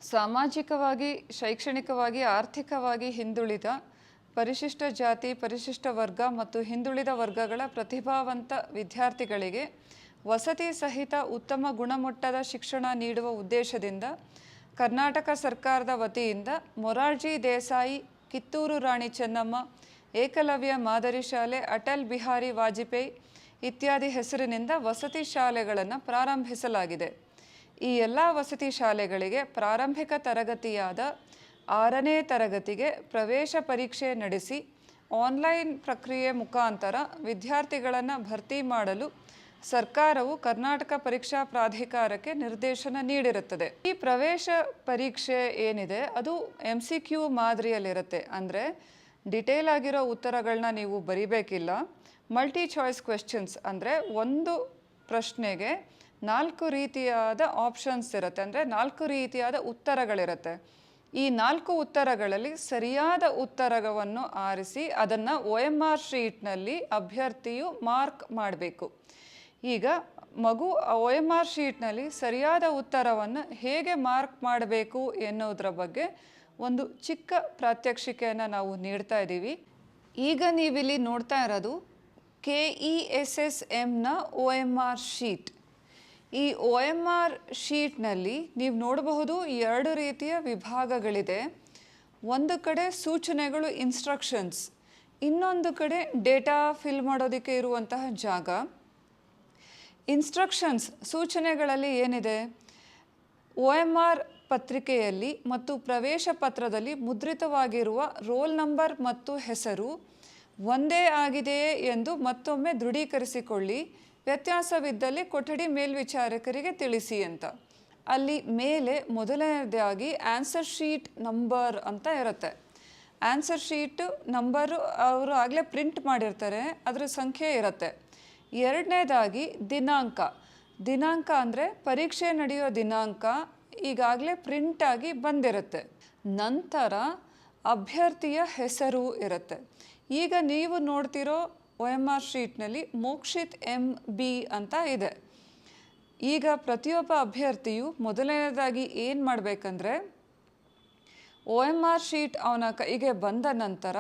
ಸಾಮಾಜಿಕವಾಗಿ, ಶೈಕ್ಷಣಿಕವಾಗಿ, ಆರ್ಥಿಕವಾಗಿ ಹಿಂದುಳಿದ ಪರಿಶಿಷ್ಟ ಜಾತಿ, ಪರಿಶಿಷ್ಟ ವರ್ಗ ಮತ್ತು ಹಿಂದುಳಿದ ವರ್ಗಗಳ ಪ್ರತಿಭಾವಂತ ವಿದ್ಯಾರ್ಥಿಗಳಿಗೆ ವಸತಿ ಸಹಿತ ಉತ್ತಮ ಗುಣಮಟ್ಟದ ಶಿಕ್ಷಣ ನೀಡುವ ಉದ್ದೇಶದಿಂದ ಕರ್ನಾಟಕ ಸರ್ಕಾರದ ವತಿಯಿಂದ ಮೊರಾರ್ಜಿ ದೇಸಾಯಿ, ಕಿತ್ತೂರು ರಾಣಿ ಚೆನ್ನಮ್ಮ, ಏಕಲವ್ಯ ಮಾದರಿ ಶಾಲೆ, ಅಟಲ್ ಬಿಹಾರಿ ವಾಜಪೇಯಿ ಇತ್ಯಾದಿ ಹೆಸರಿನಿಂದ ವಸತಿ ಶಾಲೆಗಳನ್ನು ಪ್ರಾರಂಭಿಸಲಾಗಿದೆ. ಈ ಎಲ್ಲ ವಸತಿ ಶಾಲೆಗಳಿಗೆ ಪ್ರಾರಂಭಿಕ ತರಗತಿಯಾದ 6ನೇ ತರಗತಿಗೆ ಪ್ರವೇಶ ಪರೀಕ್ಷೆ ನಡೆಸಿ ಆನ್ಲೈನ್ ಪ್ರಕ್ರಿಯೆ ಮುಖಾಂತರ ವಿದ್ಯಾರ್ಥಿಗಳನ್ನು ಭರ್ತಿ ಮಾಡಲು ಸರ್ಕಾರವು ಕರ್ನಾಟಕ ಪರೀಕ್ಷಾ ಪ್ರಾಧಿಕಾರಕ್ಕೆ ನಿರ್ದೇಶನ ನೀಡಿರುತ್ತದೆ. ಈ ಪ್ರವೇಶ ಪರೀಕ್ಷೆ ಏನಿದೆ ಅದು MCQ ಮಾದರಿಯಲ್ಲಿರುತ್ತೆ. ಅಂದರೆ ಡಿಟೇಲ್ ಆಗಿರೋ ಉತ್ತರಗಳನ್ನ ನೀವು ಬರಿಬೇಕಿಲ್ಲ. ಮಲ್ಟಿ ಚಾಯ್ಸ್ ಕ್ವೆಶ್ಚನ್ಸ್ ಅಂದರೆ ಒಂದು ಪ್ರಶ್ನೆಗೆ 4 ರೀತಿಯಾದ ಆಪ್ಷನ್ಸ್ ಇರುತ್ತೆ. ಅಂದರೆ 4 ರೀತಿಯಾದ ಉತ್ತರಗಳಿರುತ್ತೆ. ಈ 4 ಉತ್ತರಗಳಲ್ಲಿ ಸರಿಯಾದ ಉತ್ತರವನ್ನು ಆರಿಸಿ ಅದನ್ನು OMR ಶೀಟ್ನಲ್ಲಿ ಅಭ್ಯರ್ಥಿಯು ಮಾರ್ಕ್ ಮಾಡಬೇಕು. ಈಗ ಮಗು OMR ಶೀಟ್ನಲ್ಲಿ ಸರಿಯಾದ ಉತ್ತರವನ್ನು ಹೇಗೆ ಮಾರ್ಕ್ ಮಾಡಬೇಕು ಎನ್ನುವುದರ ಬಗ್ಗೆ ಒಂದು ಚಿಕ್ಕ ಪ್ರಾತ್ಯಕ್ಷಿಕೆಯನ್ನು ನಾವು ನೀಡ್ತಾ ಇದ್ದೀವಿ. ಈಗ ನೀವಿಲ್ಲಿ ನೋಡ್ತಾ ಇರೋದು KESSMನ OMR ಶೀಟ್. ಈ OMR ಶೀಟ್ನಲ್ಲಿ ನೀವು ನೋಡಬಹುದು 2 ರೀತಿಯ ವಿಭಾಗಗಳಿದೆ. ಒಂದು ಕಡೆ ಸೂಚನೆಗಳು, ಇನ್ಸ್ಟ್ರಕ್ಷನ್ಸ್, ಇನ್ನೊಂದು ಕಡೆ ಡೇಟಾ ಫಿಲ್ ಮಾಡೋದಕ್ಕೆ ಇರುವಂತಹ ಜಾಗ. ಇನ್ಸ್ಟ್ರಕ್ಷನ್ಸ್ ಸೂಚನೆಗಳಲ್ಲಿ ಏನಿದೆ, OMR ಪತ್ರಿಕೆಯಲ್ಲಿ ಮತ್ತು ಪ್ರವೇಶ ಪತ್ರದಲ್ಲಿ ಮುದ್ರಿತವಾಗಿರುವ ರೋಲ್ ನಂಬರ್ ಮತ್ತು ಹೆಸರು ಒಂದೇ ಆಗಿದೆಯೇ ಎಂದು ಮತ್ತೊಮ್ಮೆ ದೃಢೀಕರಿಸಿಕೊಳ್ಳಿ. ವ್ಯತ್ಯಾಸವಿದ್ದಲ್ಲಿ ಕೊಠಡಿ ಮೇಲ್ವಿಚಾರಕರಿಗೆ ತಿಳಿಸಿ ಅಂತ. ಅಲ್ಲಿ ಮೇಲೆ ಮೊದಲನೇದಾಗಿ ಆನ್ಸರ್ ಶೀಟ್ ನಂಬರ್ ಅಂತ ಇರುತ್ತೆ. ಆನ್ಸರ್ ಶೀಟ್ ನಂಬರು ಅವರು ಆಗಲೇ ಪ್ರಿಂಟ್ ಮಾಡಿರ್ತಾರೆ, ಅದರ ಸಂಖ್ಯೆ ಇರುತ್ತೆ. ಎರಡನೇದಾಗಿ ದಿನಾಂಕ ಅಂದರೆ ಪರೀಕ್ಷೆ ನಡೆಯೋ ದಿನಾಂಕ ಈಗಾಗಲೇ ಪ್ರಿಂಟಾಗಿ ಬಂದಿರುತ್ತೆ. ನಂತರ ಅಭ್ಯರ್ಥಿಯ ಹೆಸರು ಇರುತ್ತೆ. ಈಗ ನೀವು ನೋಡ್ತಿರೋ OMR ಶೀಟ್ನಲ್ಲಿ ಮೋಕ್ಷಿತ್ MB ಅಂತ ಇದೆ. ಈಗ ಪ್ರತಿಯೊಬ್ಬ ಅಭ್ಯರ್ಥಿಯು ಮೊದಲನೇದಾಗಿ ಏನು ಮಾಡಬೇಕಂದ್ರೆ, OMR ಶೀಟ್ ಅವನ ಕೈಗೆ ಬಂದ ನಂತರ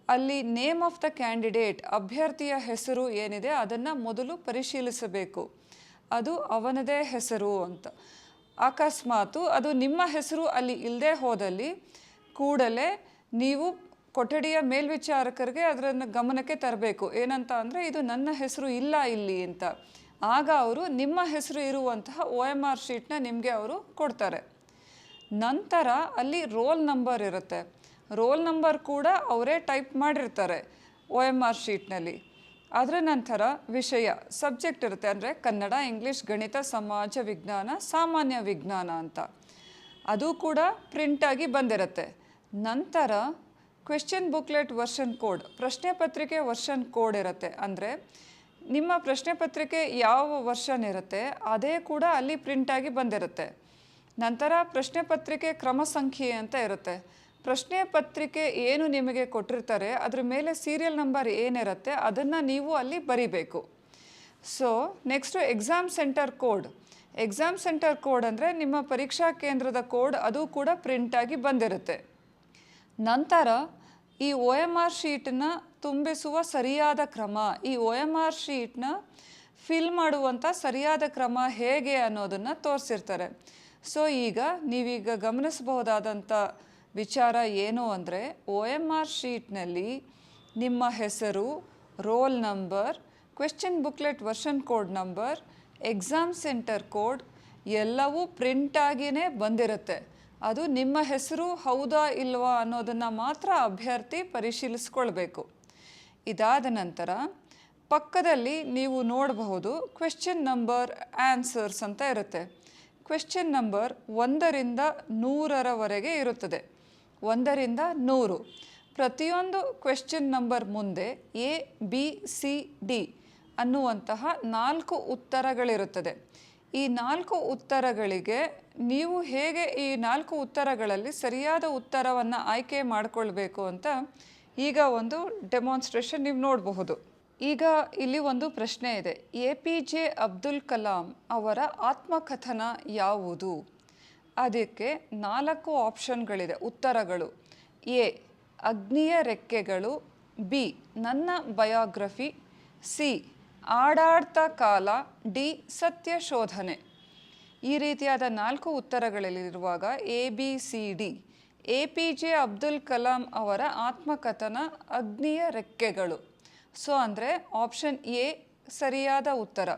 ಅಲ್ಲಿ ನೇಮ್ ಆಫ್ ದ ಕ್ಯಾಂಡಿಡೇಟ್, ಅಭ್ಯರ್ಥಿಯ ಹೆಸರು ಏನಿದೆ ಅದನ್ನು ಮೊದಲು ಪರಿಶೀಲಿಸಬೇಕು. ಅದು ಅವನದೇ ಹೆಸರು ಅಂತ. ಅಕಸ್ಮಾತು ಅದು ನಿಮ್ಮ ಹೆಸರು ಅಲ್ಲಿ ಇಲ್ಲದೆ ಹೋದಲ್ಲಿ ಕೂಡಲೇ ನೀವು ಕೊಠಡಿಯ ಮೇಲ್ವಿಚಾರಕರಿಗೆ ಅದನ್ನು ಗಮನಕ್ಕೆ ತರಬೇಕು. ಏನಂತ ಅಂದರೆ ಇದು ನನ್ನ ಹೆಸರು ಇಲ್ಲ ಇಲ್ಲಿ ಅಂತ. ಆಗ ಅವರು ನಿಮ್ಮ ಹೆಸರು ಇರುವಂತಹ OMR ಶೀಟ್ನ ನಿಮಗೆ ಅವರು ಕೊಡ್ತಾರೆ. ನಂತರ ಅಲ್ಲಿ ರೋಲ್ ನಂಬರ್ ಇರುತ್ತೆ. ರೋಲ್ ನಂಬರ್ ಕೂಡ ಅವರೇ ಟೈಪ್ ಮಾಡಿರ್ತಾರೆ OMR ಶೀಟ್ನಲ್ಲಿ. ಅದರ ನಂತರ ವಿಷಯ, ಸಬ್ಜೆಕ್ಟ್ ಇರುತ್ತೆ. ಅಂದರೆ ಕನ್ನಡ, ಇಂಗ್ಲೀಷ್, ಗಣಿತ, ಸಮಾಜ ವಿಜ್ಞಾನ, ಸಾಮಾನ್ಯ ವಿಜ್ಞಾನ ಅಂತ. ಅದು ಕೂಡ ಪ್ರಿಂಟಾಗಿ ಬಂದಿರುತ್ತೆ. ನಂತರ ಕ್ವೆಶ್ಚನ್ ಬುಕ್ಲೆಟ್ ವರ್ಷನ್ ಕೋಡ್, ಪ್ರಶ್ನೆ ಪತ್ರಿಕೆ ವರ್ಷನ್ ಕೋಡ್ ಇರುತ್ತೆ. ಅಂದರೆ ನಿಮ್ಮ ಪ್ರಶ್ನೆ ಪತ್ರಿಕೆ ಯಾವ ವರ್ಷನ್ ಇರುತ್ತೆ ಅದೇ ಕೂಡ ಅಲ್ಲಿ ಪ್ರಿಂಟಾಗಿ ಬಂದಿರುತ್ತೆ. ನಂತರ ಪ್ರಶ್ನೆ ಪತ್ರಿಕೆ ಕ್ರಮ ಸಂಖ್ಯೆ ಅಂತ ಇರುತ್ತೆ. ಪ್ರಶ್ನೆ ಪತ್ರಿಕೆ ಏನು ನಿಮಗೆ ಕೊಟ್ಟಿರ್ತಾರೆ ಅದ್ರ ಮೇಲೆ ಸೀರಿಯಲ್ ನಂಬರ್ ಏನಿರುತ್ತೆ ಅದನ್ನು ನೀವು ಅಲ್ಲಿ ಬರಿಬೇಕು. So next exam centre code. Exam centre code ಅಂದರೆ ನಿಮ್ಮ ಪರೀಕ್ಷಾ ಕೇಂದ್ರದ ಕೋಡ್, ಅದು ಕೂಡ ಪ್ರಿಂಟಾಗಿ ಬಂದಿರುತ್ತೆ. ನಂತರ ಈ OMR ಶೀಟನ್ನ ತುಂಬಿಸುವ ಸರಿಯಾದ ಕ್ರಮ, ಈ OMR ಶೀಟ್ನ ಫಿಲ್ ಮಾಡುವಂಥ ಸರಿಯಾದ ಕ್ರಮ ಹೇಗೆ ಅನ್ನೋದನ್ನು ತೋರಿಸಿರ್ತಾರೆ. ಸೊ ಈಗ ನೀವೀಗ ಗಮನಿಸಬಹುದಾದಂಥ ವಿಚಾರ ಏನು ಅಂದರೆ, OMR ಶೀಟ್ನಲ್ಲಿ ನಿಮ್ಮ ಹೆಸರು, roll number, question booklet version code number, exam centre code ಎಲ್ಲವೂ ಪ್ರಿಂಟಾಗಿಯೇ ಬಂದಿರುತ್ತೆ. ಅದು ನಿಮ್ಮ ಹೆಸರು ಹೌದಾ ಇಲ್ವಾ ಅನ್ನೋದನ್ನು ಮಾತ್ರ ಅಭ್ಯರ್ಥಿ ಪರಿಶೀಲಿಸ್ಕೊಳ್ಬೇಕು. ಇದಾದ ನಂತರ ಪಕ್ಕದಲ್ಲಿ ನೀವು ನೋಡಬಹುದು ಕ್ವೆಶ್ಚನ್ ನಂಬರ್, ಆನ್ಸರ್ಸ್ ಅಂತ ಇರುತ್ತೆ. ಕ್ವೆಶ್ಚನ್ ನಂಬರ್ 1ರಿಂದ 100ರವರೆಗೆ ಇರುತ್ತದೆ. 1ರಿಂದ 100. ಪ್ರತಿಯೊಂದು ಕ್ವೆಶ್ಚನ್ ನಂಬರ್ ಮುಂದೆ ABCD ಅನ್ನುವಂತಹ 4 ಉತ್ತರಗಳಿರುತ್ತದೆ. ಈ 4 ಉತ್ತರಗಳಿಗೆ ನೀವು ಹೇಗೆ ಈ 4 ಉತ್ತರಗಳಲ್ಲಿ ಸರಿಯಾದ ಉತ್ತರವನ್ನು ಆಯ್ಕೆ ಮಾಡಿಕೊಳ್ಬೇಕು ಅಂತ ಈಗ ಒಂದು ಡೆಮಾನ್ಸ್ಟ್ರೇಷನ್ ನೀವು ನೋಡಬಹುದು. ಈಗ ಇಲ್ಲಿ ಒಂದು ಪ್ರಶ್ನೆ ಇದೆ. APJ ಅಬ್ದುಲ್ ಕಲಾಂ ಅವರ ಆತ್ಮಕಥನ ಯಾವುದು? ಅದಕ್ಕೆ 4 ಆಪ್ಷನ್ಗಳಿದೆ ಉತ್ತರಗಳು. ಎ ಅಗ್ನಿಯ ರೆಕ್ಕೆಗಳು, ಬಿ ನನ್ನ ಬಯೋಗ್ರಫಿ, ಸಿ ಆಡಾಡ್ತ ಕಾಲ, ಡಿ ಸತ್ಯ ಶೋಧನೆ. ಈ ರೀತಿಯಾದ 4 ಉತ್ತರಗಳಲ್ಲಿರುವಾಗ A B C D APJ Abdul Kalam ಅವರ ಆತ್ಮಕಥನ ಅಗ್ನಿಯ ರೆಕ್ಕೆಗಳು. ಸೊ ಅಂದರೆ ಆಪ್ಷನ್ ಎ ಸರಿಯಾದ ಉತ್ತರ.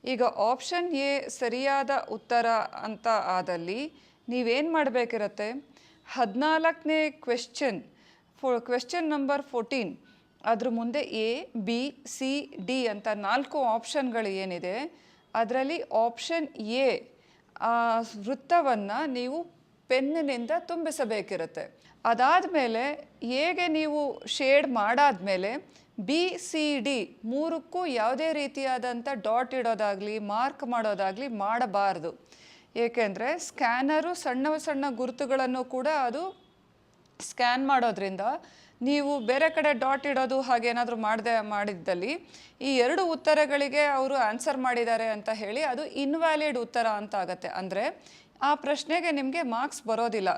ಈಗ ಆಪ್ಷನ್ ಎ ಸರಿಯಾದ ಉತ್ತರ ಅಂತ ಆದಲ್ಲಿ ನೀವೇನು ಮಾಡಬೇಕಿರತ್ತೆ, 14ನೇ ಕ್ವೆಶ್ಚನ್ ನಂಬರ್ 14 ಅದ್ರ ಮುಂದೆ ಎ ಬಿ ಸಿ ಡಿ ಅಂತ 4 ಆಪ್ಷನ್ಗಳು ಏನಿದೆ ಅದರಲ್ಲಿ ಆಪ್ಷನ್ ಎ ಆ ವೃತ್ತವನ್ನು ನೀವು ಪೆನ್ನಿನಿಂದ ತುಂಬಿಸಬೇಕಿರುತ್ತೆ. ಅದಾದಮೇಲೆ ಹೇಗೆ ನೀವು ಶೇಡ್ ಮಾಡಾದಮೇಲೆ ಬಿ ಸಿ ಡಿ 3ಕ್ಕೂ ಯಾವುದೇ ರೀತಿಯಾದಂಥ ಡಾಟ್ ಇಡೋದಾಗಲಿ ಮಾರ್ಕ್ ಮಾಡೋದಾಗಲಿ ಮಾಡಬಾರ್ದು. ಏಕೆಂದರೆ ಸ್ಕ್ಯಾನರು ಸಣ್ಣ ಸಣ್ಣ ಗುರುತುಗಳನ್ನು ಕೂಡ ಅದು ಸ್ಕ್ಯಾನ್ ಮಾಡೋದ್ರಿಂದ ನೀವು ಬೇರೆ ಕಡೆ ಡಾಟ್ ಇಡೋದು ಹಾಗೇನಾದರೂ ಮಾಡಿದ್ದಲ್ಲಿ ಈ 2 ಉತ್ತರಗಳಿಗೆ ಅವರು ಆನ್ಸರ್ ಮಾಡಿದ್ದಾರೆ ಅಂತ ಹೇಳಿ ಅದು ಇನ್ವ್ಯಾಲಿಡ್ ಉತ್ತರ ಅಂತ ಆಗುತ್ತೆ. ಅಂದರೆ ಆ ಪ್ರಶ್ನೆಗೆ ನಿಮಗೆ ಮಾರ್ಕ್ಸ್ ಬರೋದಿಲ್ಲ.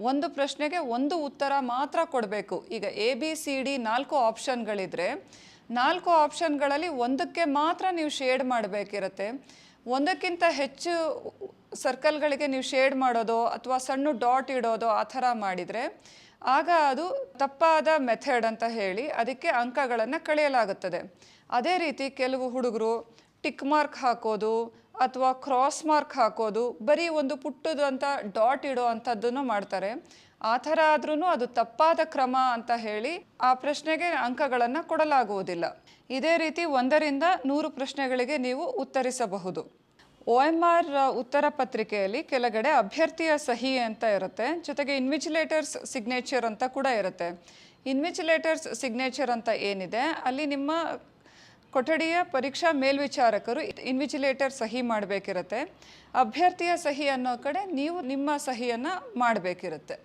ಒಂದು ಪ್ರಶ್ನೆಗೆ ಒಂದು ಉತ್ತರ ಮಾತ್ರ ಕೊಡಬೇಕು. ಈಗ ಎ ಬಿ ಸಿ ಡಿ 4 ಆಪ್ಷನ್ಗಳಿದ್ರೆ 4 ಆಪ್ಷನ್ಗಳಲ್ಲಿ ಒಂದಕ್ಕೆ ಮಾತ್ರ ನೀವು ಶೇಡ್ ಮಾಡಬೇಕಿರುತ್ತೆ. ಒಂದಕ್ಕಿಂತ ಹೆಚ್ಚು ಸರ್ಕಲ್ಗಳಿಗೆ ನೀವು ಶೇಡ್ ಮಾಡೋದು ಅಥವಾ ಸಣ್ಣ ಡಾಟ್ ಇಡೋದು ಆ ಥರ ಮಾಡಿದರೆ ಆಗ ಅದು ತಪ್ಪಾದ ಮೆಥಡ್ ಅಂತ ಹೇಳಿ ಅದಕ್ಕೆ ಅಂಕಗಳನ್ನು ಕಳೆಯಲಾಗುತ್ತದೆ. ಅದೇ ರೀತಿ ಕೆಲವು ಹುಡುಗರು ಟಿಕ್ ಮಾರ್ಕ್ ಹಾಕೋದು ಅಥವಾ ಕ್ರಾಸ್ ಮಾರ್ಕ್ ಹಾಕೋದು, ಬರೀ ಒಂದು ಪುಟ್ಟದಂಥ ಡಾಟ್ ಇಡೋ ಅಂಥದ್ದನ್ನು ಮಾಡ್ತಾರೆ. ಆ ಥರ ಆದ್ರೂ ಅದು ತಪ್ಪಾದ ಕ್ರಮ ಅಂತ ಹೇಳಿ ಆ ಪ್ರಶ್ನೆಗೆ ಅಂಕಗಳನ್ನು ಕೊಡಲಾಗುವುದಿಲ್ಲ. ಇದೇ ರೀತಿ 1ರಿಂದ 100 ಪ್ರಶ್ನೆಗಳಿಗೆ ನೀವು ಉತ್ತರಿಸಬಹುದು. OMR ಉತ್ತರ ಪತ್ರಿಕೆಯಲ್ಲಿ ಕೆಳಗಡೆ ಅಭ್ಯರ್ಥಿಯ ಸಹಿ ಅಂತ ಇರುತ್ತೆ, ಜೊತೆಗೆ ಇನ್ವಿಜಿಲೇಟರ್ಸ್ ಸಿಗ್ನೇಚರ್ ಅಂತ ಕೂಡ ಇರುತ್ತೆ. ಇನ್ವಿಜಿಲೇಟರ್ಸ್ ಸಿಗ್ನೇಚರ್ ಅಂತ ಏನಿದೆ ಅಲ್ಲಿ ನಿಮ್ಮ ಕೊಠಡಿಯ ಪರೀಕ್ಷಾ ಮೇಲ್ವಿಚಾರಕರು ಇನ್ವಿಜಿಲೇಟರ್ ಸಹಿ ಮಾಡಬೇಕಿರುತ್ತೆ. ಅಭ್ಯರ್ಥಿಯ ಸಹಿ ಅನ್ನೋ ಕಡೆ ನೀವು ನಿಮ್ಮ ಸಹಿಯನ್ನು ಮಾಡಬೇಕಿರುತ್ತೆ.